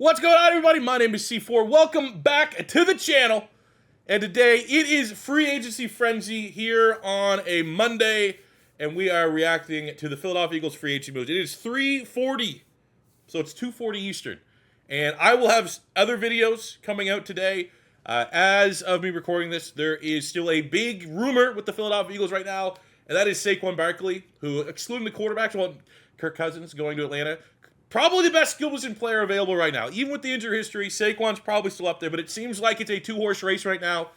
What's going on, everybody? My name is C4. Welcome back to the channel. And today, it is free agency frenzy here on a Monday, and we are reacting to the Philadelphia Eagles free agency moves. It is 3:40, so it's 2:40 Eastern. And I will have other videos coming out today. As of me recording this, there is still a big rumor with the Philadelphia Eagles right now, and that is Saquon Barkley, who, excluding the quarterbacks, well, Kirk Cousins going to Atlanta, probably the best skill position player available right now. Even with the injury history, Saquon's probably still up there, but it seems like it's a two-horse race right now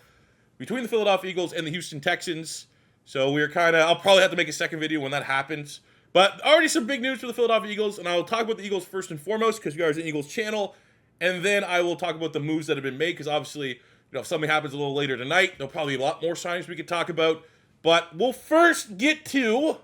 between the Philadelphia Eagles and the Houston Texans. So we're I'll probably have to make a second video when that happens. But already some big news for the Philadelphia Eagles, and I will talk about the Eagles first and foremost because we are an Eagles channel, and then I will talk about the moves that have been made because obviously, if something happens a little later tonight, there'll probably be a lot more signings we could talk about. But we'll first get to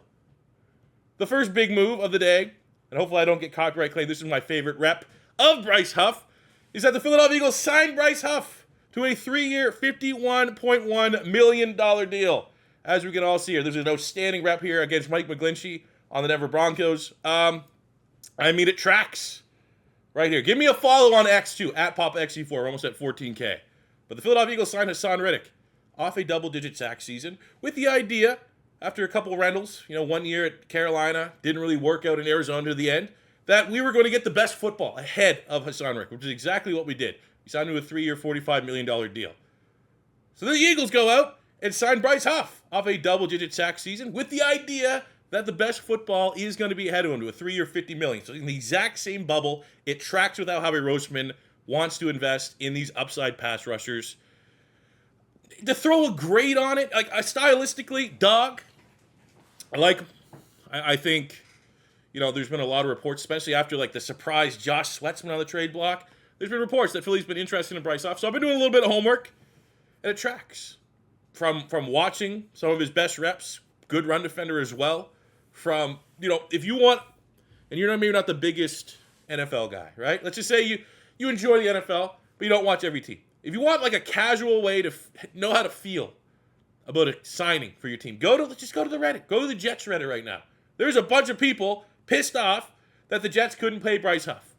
the first big move of the day, and hopefully I don't get copyright claim. This is my favorite rep of Bryce Huff, is that the Philadelphia Eagles signed Bryce Huff to a 3-year, $51.1 million deal. As we can all see here, there's an outstanding rep here against Mike McGlinchey on the Denver Broncos. It tracks right here. Give me a follow on X too, at PopXC4. We're almost at 14K. But the Philadelphia Eagles signed Haason Reddick off a double-digit sack season with the idea, after a couple of rentals, 1 year at Carolina, didn't really work out in Arizona to the end, that we were going to get the best football ahead of Haason Reddick, which is exactly what we did. We signed him to a 3-year, $45 million deal. So then the Eagles go out and sign Bryce Huff off a double-digit sack season with the idea that the best football is going to be ahead of him to a 3-year, $50 million. So in the exact same bubble, it tracks with how Howie Roseman wants to invest in these upside pass rushers. To throw a grade on it, stylistically, dog. I think, there's been a lot of reports, especially after the surprise Josh Sweat's on the trade block. There's been reports that Philly's been interested in Bryce Huff, so I've been doing a little bit of homework, and it tracks. From watching some of his best reps, good run defender as well. From, if you want, and you're maybe not the biggest NFL guy, right? Let's just say you enjoy the NFL, but you don't watch every team. If you want a casual way to know how to feel about a signing for your team, just go to the Reddit. Go to the Jets Reddit right now. There's a bunch of people pissed off that the Jets couldn't pay Bryce Huff.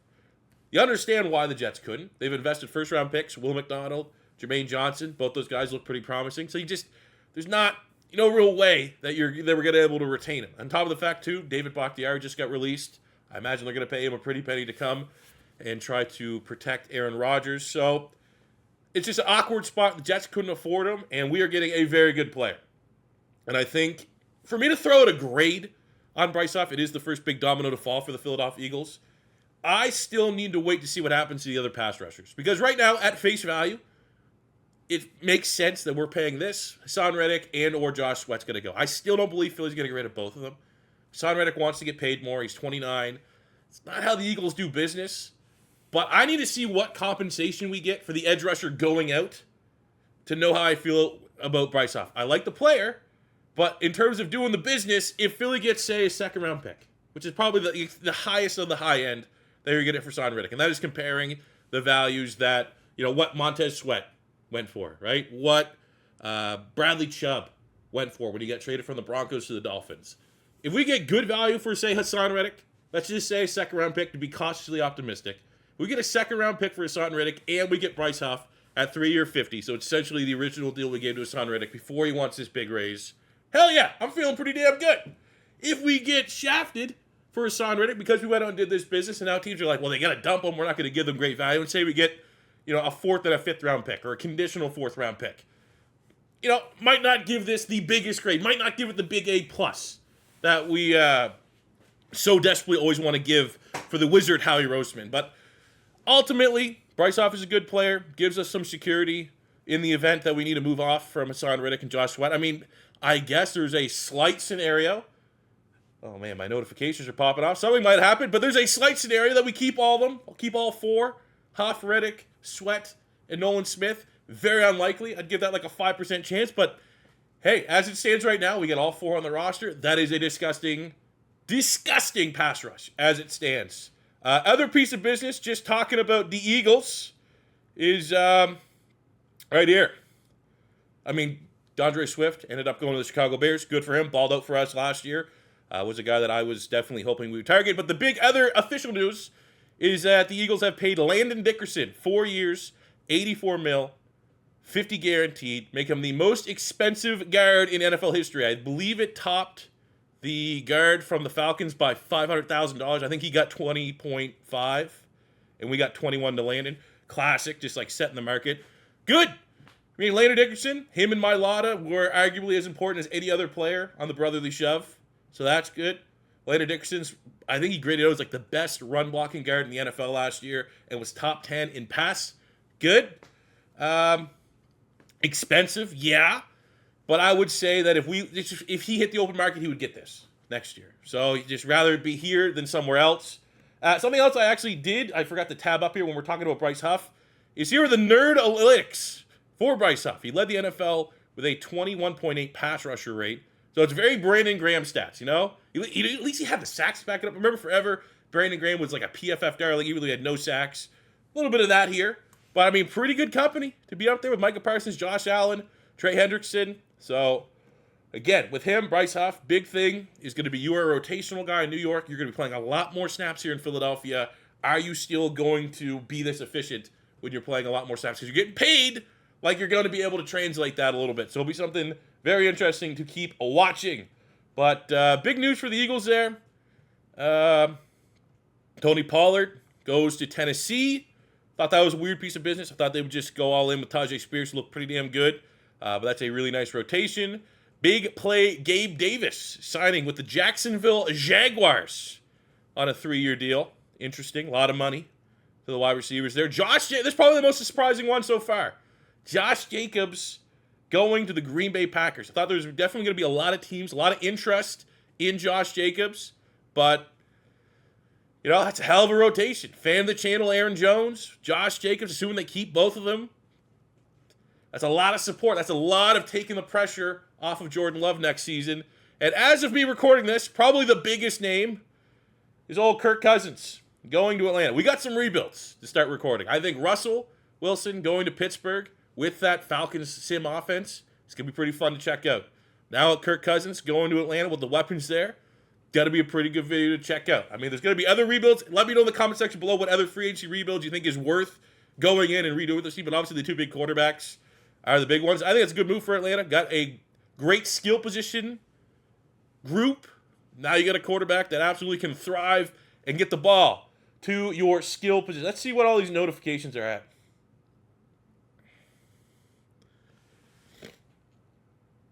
You understand why the Jets couldn't. They've invested first-round picks, Will McDonald, Jermaine Johnson. Both those guys look pretty promising. So there's not no real way that they were going to be able to retain him. On top of the fact, too, David Bakhtiari just got released. I imagine they're going to pay him a pretty penny to come and try to protect Aaron Rodgers. So it's just an awkward spot. The Jets couldn't afford him, and we are getting a very good player. And I think, for me to throw out a grade on Bryce Huff, it is the first big domino to fall for the Philadelphia Eagles. I still need to wait to see what happens to the other pass rushers. Because right now, at face value, it makes sense that we're paying this. Haason Reddick and or Josh Sweat's going to go. I still don't believe Philly's going to get rid of both of them. Haason Reddick wants to get paid more. He's 29. It's not how the Eagles do business. But I need to see what compensation we get for the edge rusher going out to know how I feel about Bryce Huff. I like the player, but in terms of doing the business, if Philly gets, say, a second-round pick, which is probably the highest of the high end, they're going to get it for Haason Reddick. And that is comparing the values that, what Montez Sweat went for, right? What Bradley Chubb went for when he got traded from the Broncos to the Dolphins. If we get good value for, say, Haason Reddick, let's just say a second-round pick to be cautiously optimistic, we get a second-round pick for Haason Reddick, and we get Bryce Huff at 3-year, $50. So it's essentially the original deal we gave to Haason Reddick before he wants this big raise. Hell yeah, I'm feeling pretty damn good. If we get shafted for Haason Reddick because we went out and did this business, and now teams are like, well, they got to dump him. We're not going to give them great value. And say we get, a 4th and a 5th-round pick or a conditional 4th-round pick. Might not give this the biggest grade. Might not give it the big A+ that we so desperately always want to give for the wizard Howie Roseman. But ultimately, Bryce Huff is a good player, gives us some security in the event that we need to move off from Haason Reddick and Josh Sweat. I guess there's a slight scenario. Oh, man, my notifications are popping off. Something might happen, but there's a slight scenario that we keep all of them. I'll keep all 4. Huff, Reddick, Sweat, and Nolan Smith. Very unlikely. I'd give that a 5% chance, but hey, as it stands right now, we get all 4 on the roster. That is a disgusting pass rush as it stands. Other piece of business, just talking about the Eagles, is right here. DeAndre Swift ended up going to the Chicago Bears. Good for him. Balled out for us last year. Was a guy that I was definitely hoping we would target. But the big other official news is that the Eagles have paid Landon Dickerson 4 years, 84 mil, 50 guaranteed, make him the most expensive guard in NFL history. I believe it topped the guard from the Falcons by $500,000. I think he got 20.5, and we got 21 to Landon. Classic, just like setting the market. Good. I mean, Landon Dickerson, him and Mailata were arguably as important as any other player on the brotherly shove, so that's good. Landon Dickerson's, I think he graded out as like the best run blocking guard in the NFL last year and was top 10 in pass. Good. Expensive, yeah. But I would say that if he hit the open market, he would get this next year. So he'd just rather be here than somewhere else. Something else I actually did, I forgot to tab up here when we're talking about Bryce Huff, is here are the nerd analytics for Bryce Huff. He led the NFL with a 21.8 pass rusher rate. So it's very Brandon Graham stats, you know? At least he had the sacks to back it up. Remember forever, Brandon Graham was like a PFF guy. Like he really had no sacks. A little bit of that here. But, I mean, pretty good company to be up there with Micah Parsons, Josh Allen, Trey Hendrickson. So, again, with him, Bryce Huff, big thing is going to be you are a rotational guy in New York. You're going to be playing a lot more snaps here in Philadelphia. Are you still going to be this efficient when you're playing a lot more snaps? Because you're getting paid like you're going to be able to translate that a little bit. So it'll be something very interesting to keep watching. But big news for the Eagles there. Tony Pollard goes to Tennessee. Thought that was a weird piece of business. I thought they would just go all in with Tajay Spears. Look pretty damn good. But that's a really nice rotation. Big play, Gabe Davis signing with the Jacksonville Jaguars on a 3-year deal. Interesting. A lot of money to the wide receivers there. This is probably the most surprising one so far. Josh Jacobs going to the Green Bay Packers. I thought there was definitely going to be a lot of teams, a lot of interest in Josh Jacobs. But, you know, that's a hell of a rotation. Fan of the channel, Aaron Jones, Josh Jacobs, assuming they keep both of them. That's a lot of support. That's a lot of taking the pressure off of Jordan Love next season. And as of me recording this, probably the biggest name is old Kirk Cousins going to Atlanta. We got some rebuilds to start recording. I think Russell Wilson going to Pittsburgh with that Falcons sim offense, it's going to be pretty fun to check out. Now Kirk Cousins going to Atlanta with the weapons there. Got to be a pretty good video to check out. I mean, there's going to be other rebuilds. Let me know in the comment section below what other free agency rebuilds you think is worth going in and redoing this team. But obviously the two big quarterbacks are the big ones. I think it's a good move for Atlanta. Got a great skill position group. Now you got a quarterback that absolutely can thrive and get the ball to your skill position. Let's see what all these notifications are at.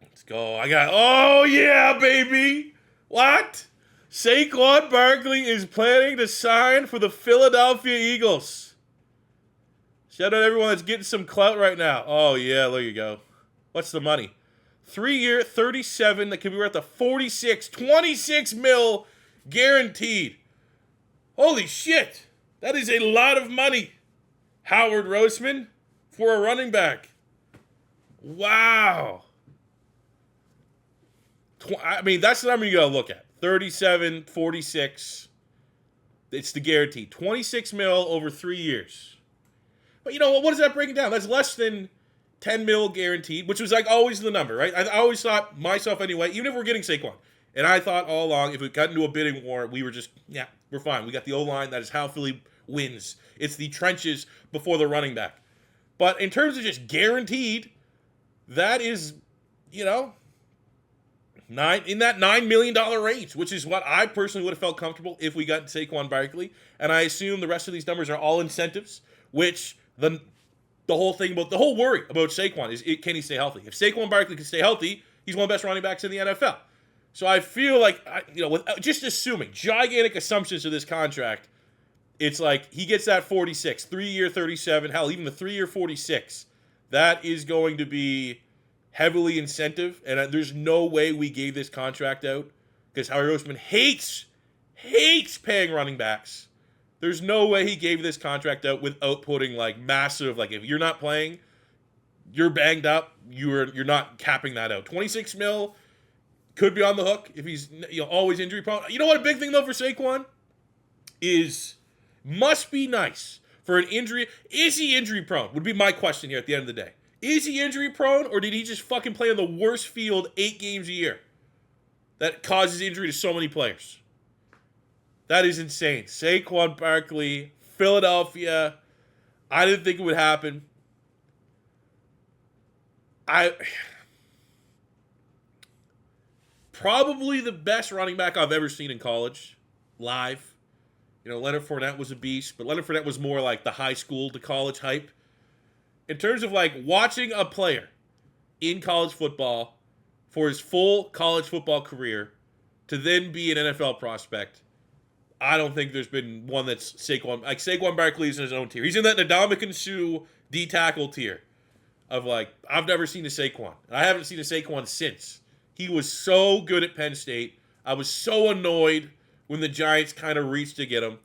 Let's go. Oh yeah, baby. What? Saquon Barkley is planning to sign for the Philadelphia Eagles. Shout out everyone that's getting some clout right now. Oh, yeah, there you go. What's the money? 3-year, 37, that could be worth a 26 mil guaranteed. Holy shit. That is a lot of money. Howard Roseman for a running back. Wow. I mean, that's the number you got to look at. 37, 46. It's the guarantee. 26 mil over 3 years. But you know what? What does that break it down? That's less than 10 mil guaranteed, which was like always the number, right? I always thought, myself anyway, even if we're getting Saquon, and I thought all along, if we got into a bidding war, we were just, yeah, we're fine. We got the O-line. That is how Philly wins. It's the trenches before the running back. But in terms of just guaranteed, that is, you know, in that $9 million range, which is what I personally would have felt comfortable if we got Saquon Barkley. And I assume the rest of these numbers are all incentives, which the whole thing about the whole worry about Saquon is can he stay healthy? If Saquon Barkley can stay healthy, he's one of the best running backs in the NFL. So I feel like, with just assuming gigantic assumptions of this contract, it's like he gets that 46, 3-year 37, hell, even the 3-year 46. That is going to be heavily incentive, and there's no way we gave this contract out because Howard Roseman hates paying running backs. There's no way he gave this contract out without putting like massive, like if you're not playing, you're banged up, you're not capping that out. 26 mil could be on the hook if he's always injury prone. You know what a big thing though for Saquon is must be nice for an injury. Is he injury prone? Would be my question here at the end of the day. Is he injury prone or did he just fucking play on the worst field 8 games a year that causes injury to so many players? That is insane. Saquon Barkley Philadelphia. I didn't think it would happen. Probably the best running back I've ever seen in college, live. Leonard Fournette was a beast, but Leonard Fournette was more like the high school to college hype. In terms of like watching a player in college football for his full college football career to then be an NFL prospect, I don't think there's been one that's Saquon. Like Saquon Barkley is in his own tier. He's in that Ndamukong Suh D tackle tier of like, I've never seen a Saquon. And I haven't seen a Saquon since. He was so good at Penn State. I was so annoyed when the Giants kind of reached to get him.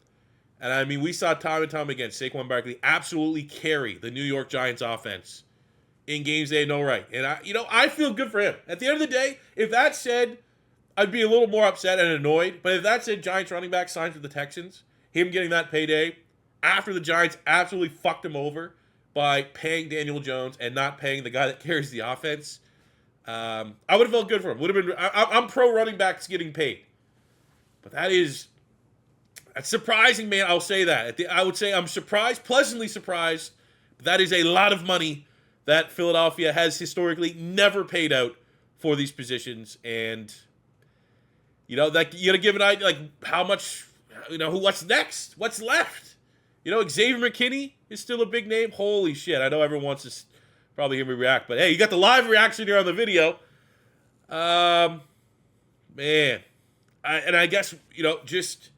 And I mean, we saw time and time again Saquon Barkley absolutely carry the New York Giants offense in games they had no right. And I feel good for him. At the end of the day, if that said, I'd be a little more upset and annoyed. But if that said Giants running back signed with the Texans, him getting that payday after the Giants absolutely fucked him over by paying Daniel Jones and not paying the guy that carries the offense, I would have felt good for him. Would have been. I'm pro running backs getting paid, but that's surprising, man. I'll say that. I would say I'm surprised, pleasantly surprised. But that is a lot of money that Philadelphia has never paid out for these positions, and that you gotta give an idea, like how much, what's next, what's left. Xavier McKinney is still a big name. Holy shit! I know everyone wants to probably hear me react, but hey, you got the live reaction here on the video. Man, I guess just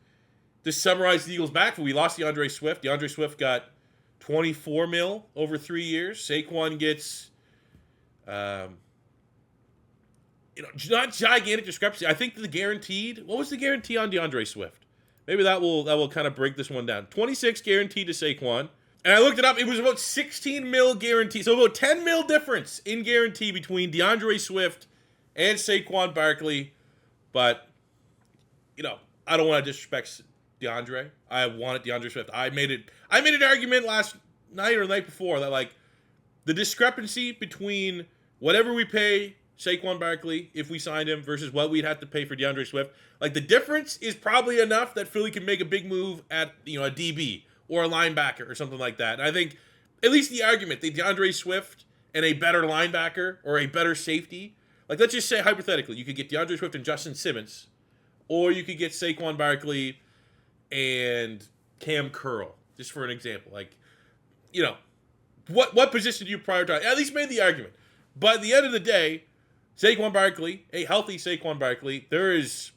to summarize the Eagles' backfield, we lost DeAndre Swift. DeAndre Swift got $24 million over 3 years. Saquon gets, not gigantic discrepancy. I think the guaranteed. What was the guarantee on DeAndre Swift? Maybe that will kind of break this one down. 26 guaranteed to Saquon. And I looked it up. It was about 16 mil guarantee. So about 10 mil difference in guarantee between DeAndre Swift and Saquon Barkley. But, I don't want to disrespect DeAndre. I wanted DeAndre Swift. I made an argument last night or the night before that, like, the discrepancy between whatever we pay Saquon Barkley if we signed him versus what we'd have to pay for DeAndre Swift, like, the difference is probably enough that Philly can make a big move at, a DB or a linebacker or something like that. And I think at least the argument that DeAndre Swift and a better linebacker or a better safety, like, let's just say hypothetically, you could get DeAndre Swift and Justin Simmons, or you could get Saquon Barkley and Cam Curl, just for an example. Like, what position do you prioritize? At least made the argument. But at the end of the day, Saquon Barkley, a healthy Saquon Barkley, there is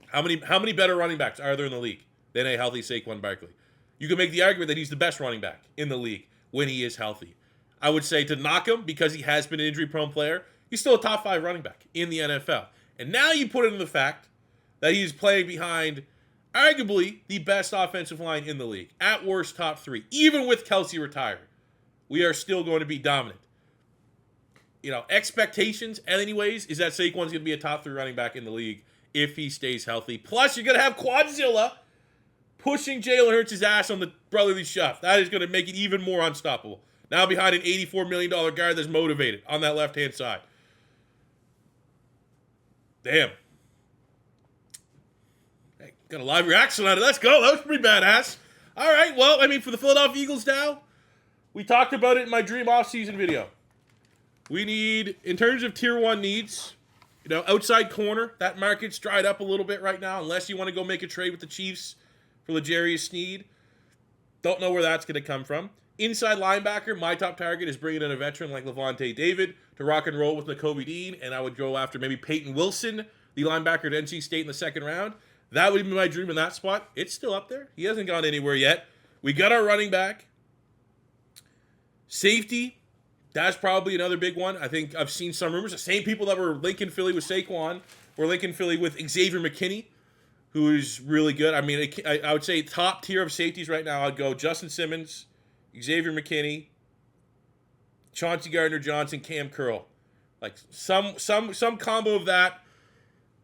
how many better running backs are there in the league than a healthy Saquon Barkley? You can make the argument that he's the best running back in the league when he is healthy. I would say to knock him, because he has been an injury-prone player, he's still a top 5 running back in the NFL. And now you put it in the fact that he's playing behind arguably the best offensive line in the league. At worst, top 3. Even with Kelsey retired, we are still going to be dominant. Expectations, anyways, is that Saquon's going to be a top 3 running back in the league if he stays healthy. Plus, you're going to have Quadzilla pushing Jalen Hurts' ass on the brotherly shove. That is going to make it even more unstoppable. Now behind an $84 million guard that's motivated on that left-hand side. Damn. Hey, got a live reaction on it. Let's go. That was pretty badass. All right, well, for the Philadelphia Eagles now, we talked about it in my dream offseason video. We need, in terms of tier 1 needs, outside corner, that market's dried up a little bit right now, unless you want to go make a trade with the Chiefs for L'Jarius Sneed. Don't know where that's going to come from. Inside linebacker, my top target is bringing in a veteran like Levante David to rock and roll with Nakobe Dean, and I would go after maybe Peyton Wilson, the linebacker at NC State in the second round. That would be my dream in that spot. It's still up there. He hasn't gone anywhere yet. We got our running back. Safety, that's probably another big one. I think I've seen some rumors. The same people that were linking Philly with Saquon were linking Philly with Xavier McKinney, who is really good. I would say top tier of safeties right now, I'd go Justin Simmons, Xavier McKinney, Chauncey Gardner-Johnson, Cam Curl. Like some combo of that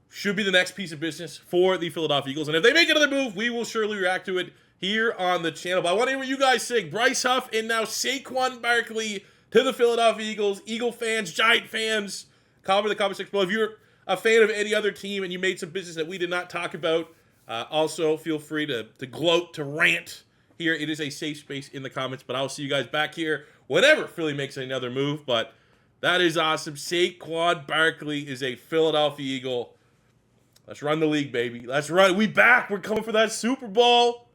should be the next piece of business for the Philadelphia Eagles. And if they make another move, we will surely react to it here on the channel. But I want to hear what you guys think. Bryce Huff and now Saquon Barkley to the Philadelphia Eagles. Eagle fans, Giant fans, comment in the comment section below. If you're a fan of any other team and you made some business that we did not talk about, also feel free to gloat, to rant here. It is a safe space in the comments, but I'll see you guys back here whenever Philly makes another move. But that is awesome. Saquon Barkley is a Philadelphia Eagle. Let's run the league, baby. Let's run. We back. We're coming for that Super Bowl.